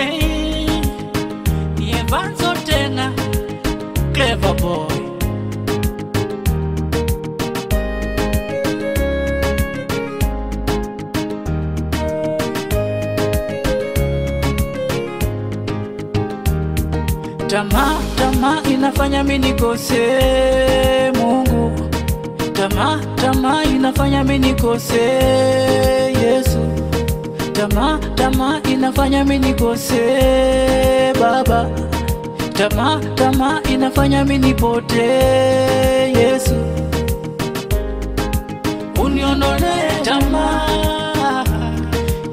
Hey, ni Evanzo tena, Clever Boy. Tamaa inafanya mimi nikose Mungu. Tamaa inafanya mimi nikose Yesu. Tamaa inafanya mimi nikose Baba. Tamaa inafanya mimi nipote Yesu. Uniondole tamaa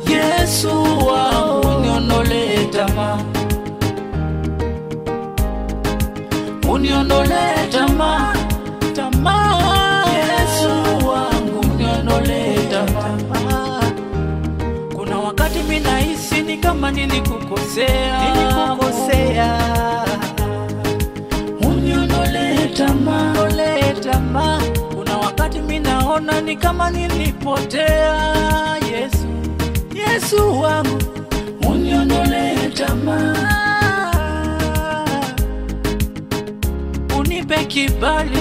Yesu wangu, uniondole tamaa. Uniondole tamaa Yesu wangu, uniondole tamaa. Kuna wakati mimi nahisi ni kama nilikukosea. Uniondole tamaa. Kuna wakati mimi naona ni kama nilipotea. Yesu wangu, uniondole tamaa. Unipe kibali,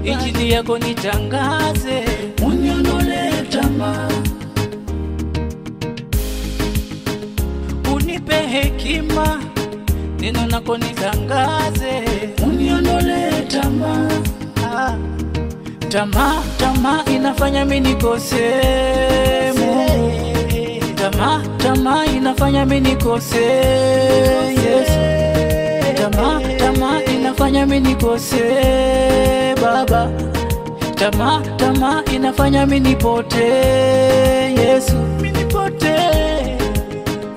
injili yako nitangaze. Uniondole tamaa. Unipe hekima, neno lako nitangaze. Uniondole tamaa. Tamaa inafanya mimi nikose Mungu. Tamaa inafanya mimi nikose Yesu. Tamaa inafanya mimi nikose Baba. Tamaa inafanya mimi nipote Yesu.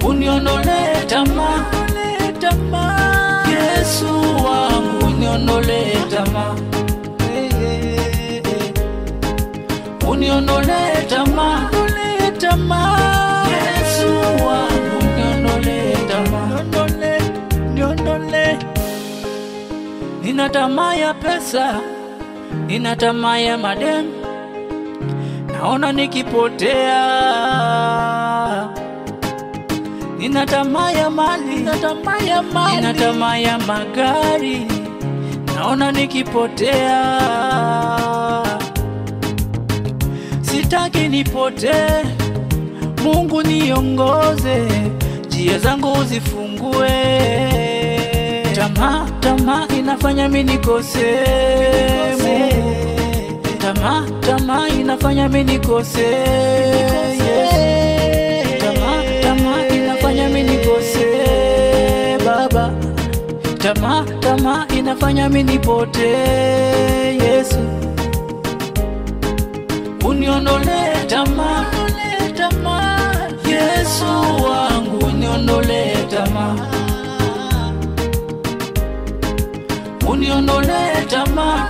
Uniondole tamaa Yesu wangu, uniondole tamaa. Uniondole tamaa Yesu wangu, uniondole tamaa. Nina tamaa ya pesa, nina tamaa ya madem, naona nikipotea. Nina tamaa ya mali, nina tamaa ya magari, naona nikipotea. Sitaki nipotee, Mungu niongoze, njia zangu uzifungue. Tamaa inafanya mimi nikose Mungu. Tamaa inafanya mimi nikose Yesu. Tamaa inafanya mimi nikose Baba. Tamaa inafanya mimi nipote Yesu. Uniondole tamaa Yesu wangu, uniondole tamaa. Uniondole tamaa